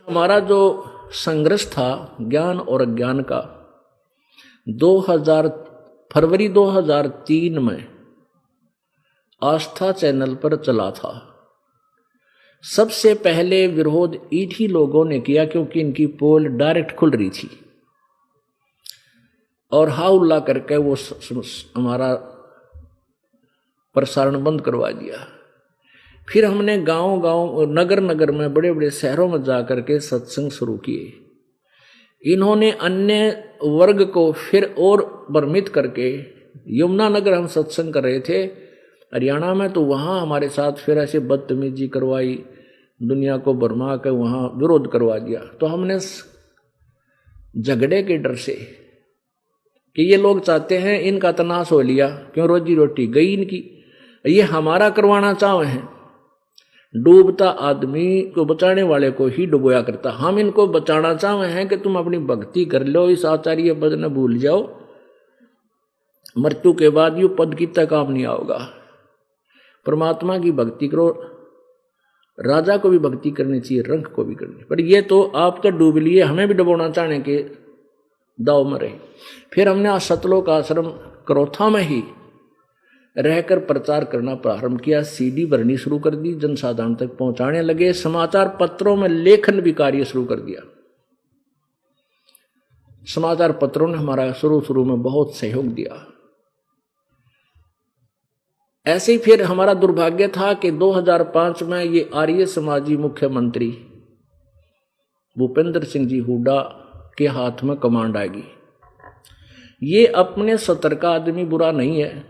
हमारा जो संघर्ष था ज्ञान और अज्ञान का 2000 फरवरी 2003 में आस्था चैनल पर चला था। सबसे पहले विरोध इन्हीं लोगों ने किया क्योंकि इनकी पोल डायरेक्ट खुल रही थी और हाउल्ला करके वो हमारा प्रसारण बंद करवा दिया। फिर हमने गांव गांव नगर नगर में बड़े बड़े शहरों में जाकर के सत्संग शुरू किए। इन्होंने अन्य वर्ग को फिर और भ्रमित करके यमुनानगर हम सत्संग कर रहे थे हरियाणा में, तो वहाँ हमारे साथ फिर ऐसे बदतमीजी करवाई, दुनिया को भरमा कर वहाँ विरोध करवा दिया। तो हमने झगड़े के डर से कि ये लोग चाहते हैं इनका तनाश हो लिया, क्यों रोजी रोटी गई इनकी, ये हमारा करवाना चाहे हैं। डूबता आदमी को बचाने वाले को ही डुबोया करता। हम इनको बचाना चाहे हैं कि तुम अपनी भक्ति कर लो, इस आचार्य पद न भूल जाओ, मृत्यु के बाद यू पद कितना काम नहीं आओगा। परमात्मा की भक्ति करो, राजा को भी भक्ति करनी चाहिए, रंग को भी करनी। पर ये तो आप तो डूब लिए, हमें भी डुबोना चाहने के दाव में रहे। फिर हमने सतलोक आश्रम करोथा में ही रहकर प्रचार करना प्रारंभ किया। सीडी भरनी शुरू कर दी, जनसाधारण तक पहुंचाने लगे। समाचार पत्रों में लेखन भी कार्य शुरू कर दिया। समाचार पत्रों ने हमारा शुरू में बहुत सहयोग दिया। ऐसे ही फिर हमारा दुर्भाग्य था कि 2005 में ये आर्य समाजी मुख्यमंत्री भूपेंद्र सिंह जी हुड्डा के हाथ में कमांड आएगी। ये अपने सतर्क आदमी बुरा नहीं है,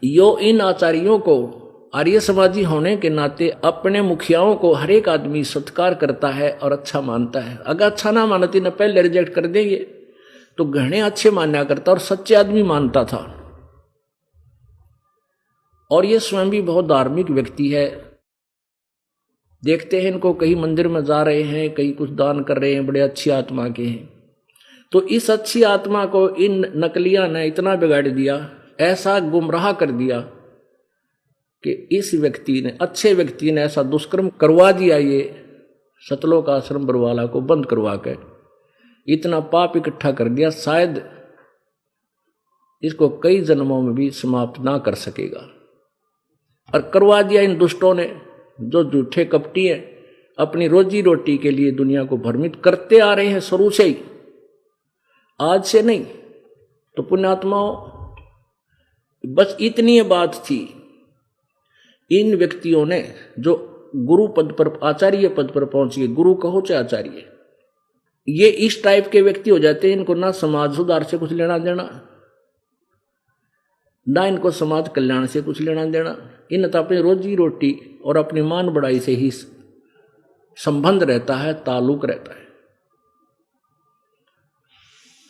यो इन आचार्यों को आर्य समाजी होने के नाते अपने मुखियाओं को हर एक आदमी सत्कार करता है और अच्छा मानता है। अगर अच्छा ना मानती न पहले रिजेक्ट कर देंगे, तो घने अच्छे मान्या करता और सच्चे आदमी मानता था। और ये स्वयं भी बहुत धार्मिक व्यक्ति है। देखते हैं इनको, कहीं मंदिर में जा रहे हैं, कहीं कुछ दान कर रहे हैं, बड़े अच्छी आत्मा के हैं। तो इस अच्छी आत्मा को इन नकलिया ने इतना बिगाड़ दिया, ऐसा गुमराह कर दिया कि इस व्यक्ति ने, अच्छे व्यक्ति ने ऐसा दुष्कर्म करवा दिया। ये सतलोक आश्रम बरवाला को बंद करवा के इतना पाप इकट्ठा कर दिया, शायद इसको कई जन्मों में भी समाप्त ना कर सकेगा। और करवा दिया इन दुष्टों ने, जो झूठे कपटी हैं, अपनी रोजी रोटी के लिए दुनिया को भ्रमित करते आ रहे हैं शुरू से ही, आज से नहीं। तो पुण्यात्माओं, बस इतनी बात थी। इन व्यक्तियों ने जो गुरु पद पर, आचार्य पद पर पहुंच गए, गुरु कहो चाहे आचार्य, ये इस टाइप के व्यक्ति हो जाते हैं। इनको ना समाज सुधार से कुछ लेना देना, ना इनको समाज कल्याण से कुछ लेना देना। इन तो अपनी रोजी रोटी और अपनी मान बढ़ाई से ही संबंध रहता है, ताल्लुक रहता है।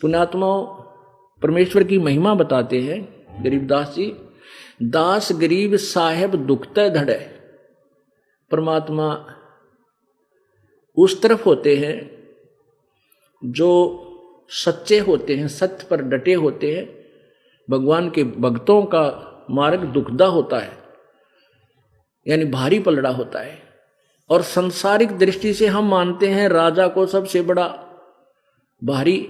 पुण्यात्माओं, परमेश्वर की महिमा बताते हैं गरीबदास जी, दास गरीब साहेब दुखते धड़े। परमात्मा उस तरफ होते हैं जो सच्चे होते हैं, सत्य पर डटे होते हैं। भगवान के भक्तों का मार्ग दुखदा होता है, यानी भारी पलड़ा होता है। और सांसारिक दृष्टि से हम मानते हैं राजा को सबसे बड़ा भारी,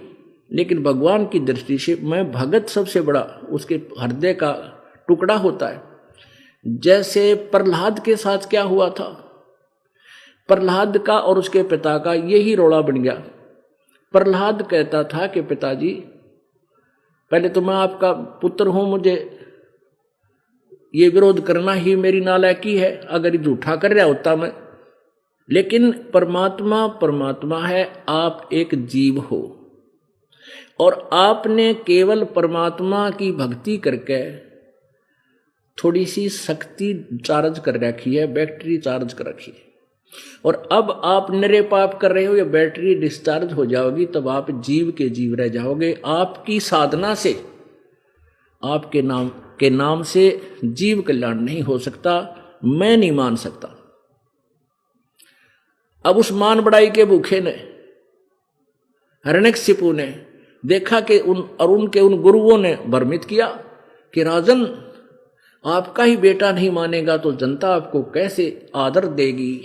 लेकिन भगवान की दृष्टि से मैं भगत सबसे बड़ा, उसके हृदय का टुकड़ा होता है। जैसे प्रहलाद के साथ क्या हुआ था, प्रहलाद का और उसके पिता का यही रोड़ा बन गया। प्रहलाद कहता था कि पिताजी, पहले तो मैं आपका पुत्र हूं, मुझे ये विरोध करना ही मेरी नालायकी है, अगर ये झूठा कर रहा होता मैं। लेकिन परमात्मा परमात्मा है, आप एक जीव हो और आपने केवल परमात्मा की भक्ति करके थोड़ी सी शक्ति चार्ज कर रखी है, बैटरी चार्ज कर रखी है। और अब आप निरे पाप कर रहे हो, ये बैटरी डिस्चार्ज हो जाओगी, तब आप जीव के जीव रह जाओगे। आपकी साधना से, आपके नाम से जीव कल्याण नहीं हो सकता, मैं नहीं मान सकता। अब उस मान बढ़ाई के भूखे ने, हिरण्यकशिपु ने देखा कि उनके उन गुरुओं ने भ्रमित किया कि राजन, आपका ही बेटा नहीं मानेगा तो जनता आपको कैसे आदर देगी।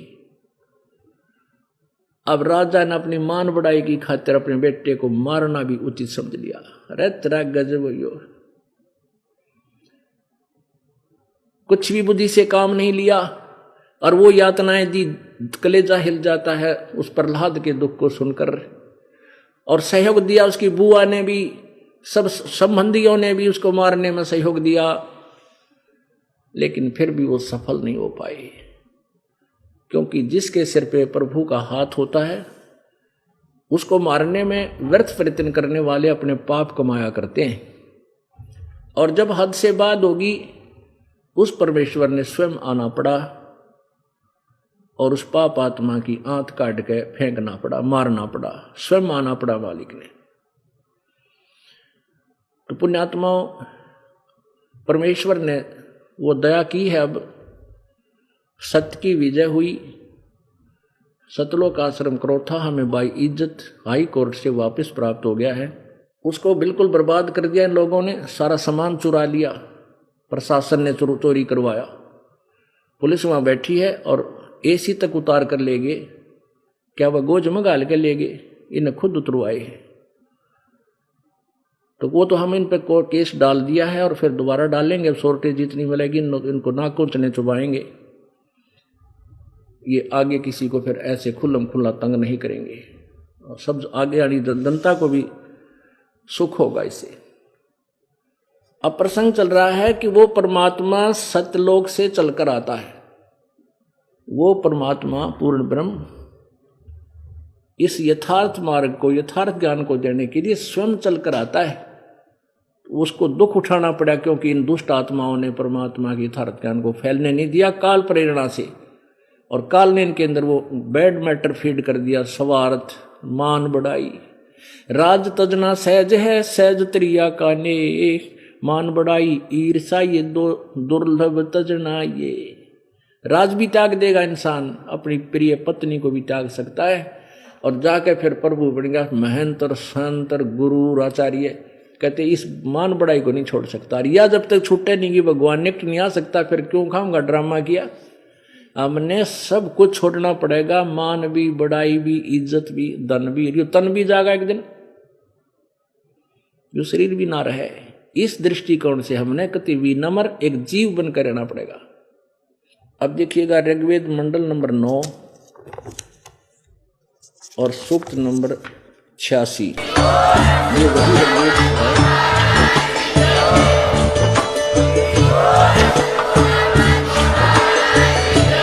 अब राजा ने अपनी मान बढ़ाई की खातिर अपने बेटे को मारना भी उचित समझ लिया। अरे तेरा गजब हो, कुछ भी बुद्धि से काम नहीं लिया और वो यातनाएं दी, कलेजा हिल जाता है उस प्रहलाद के दुख को सुनकर। और सहयोग दिया उसकी बुआ ने भी, सब संबंधियों ने भी उसको मारने में सहयोग दिया, लेकिन फिर भी वो सफल नहीं हो पाए, क्योंकि जिसके सिर पे प्रभु का हाथ होता है उसको मारने में व्यर्थ प्रयत्न करने वाले अपने पाप कमाया करते हैं। और जब हद से बात होगी उस परमेश्वर ने स्वयं आना पड़ा और उस पाप आत्मा की आंत काट के फेंकना पड़ा, मारना पड़ा, स्वयं आना पड़ा मालिक ने। तो पुण्यात्माओं, परमेश्वर ने वो दया की है। अब सत्य की विजय हुई, सतलोक आश्रम क्रोथा हमें बाई इज्जत हाई कोर्ट से वापस प्राप्त हो गया है। उसको बिल्कुल बर्बाद कर दिया इन लोगों ने, सारा सामान चुरा लिया, प्रशासन ने चोरी करवाया, पुलिस वहां बैठी है और एसी तक उतार कर ले गए। क्या वह गोज मंगाल के ले गए? इन्हें खुद उतरवाए हैं। तो वो तो हम इन पे केस डाल दिया है और फिर दोबारा डालेंगे, शॉर्टेज जितनी मिलेगी इनको नाकोचने चुबाएंगे। ये आगे किसी को फिर ऐसे खुल्लम खुल्ला तंग नहीं करेंगे और सब आगे आनी जनता को भी सुख होगा इससे। अब प्रसंग चल रहा है कि वो परमात्मा सत्यलोक से चलकर आता है। वो परमात्मा पूर्ण ब्रह्म इस यथार्थ मार्ग को, यथार्थ ज्ञान को देने के लिए स्वयं चलकर आता है। उसको दुख उठाना पड़ा, क्योंकि इन दुष्ट आत्माओं ने परमात्मा के यथार्थ ज्ञान को फैलने नहीं दिया काल प्रेरणा से, और काल ने इनके अंदर वो बैड मैटर फीड कर दिया, स्वार्थ, मान बढ़ाई। राज तजना सहज है, सहज त्रिया का ने, मान बढ़ाई ईर्षा ये दो दुर्लभ तजना। ये राज भी त्याग देगा इंसान, अपनी प्रिय पत्नी को भी त्याग सकता है और जाके फिर प्रभु बन गया महंत और संत और गुरु आचार्य। कहते इस मान बढ़ाई को नहीं छोड़ सकता, या जब तक छूटे नहीं कि भगवान निकट नहीं आ सकता, फिर क्यों खाऊंगा ड्रामा किया। हमने सब कुछ छोड़ना पड़ेगा, मान भी, बढ़ाई भी, इज्जत भी, धन भी। जो तन भी जाएगा एक दिन, जो शरीर भी ना रहे। इस दृष्टिकोण से हमने कति विनम्र एक जीव बनकर रहना पड़ेगा। अब देखिएगा ऋग्वेद मंडल नंबर 9 और सूक्त नंबर 86। ये वही ऋग्वेद है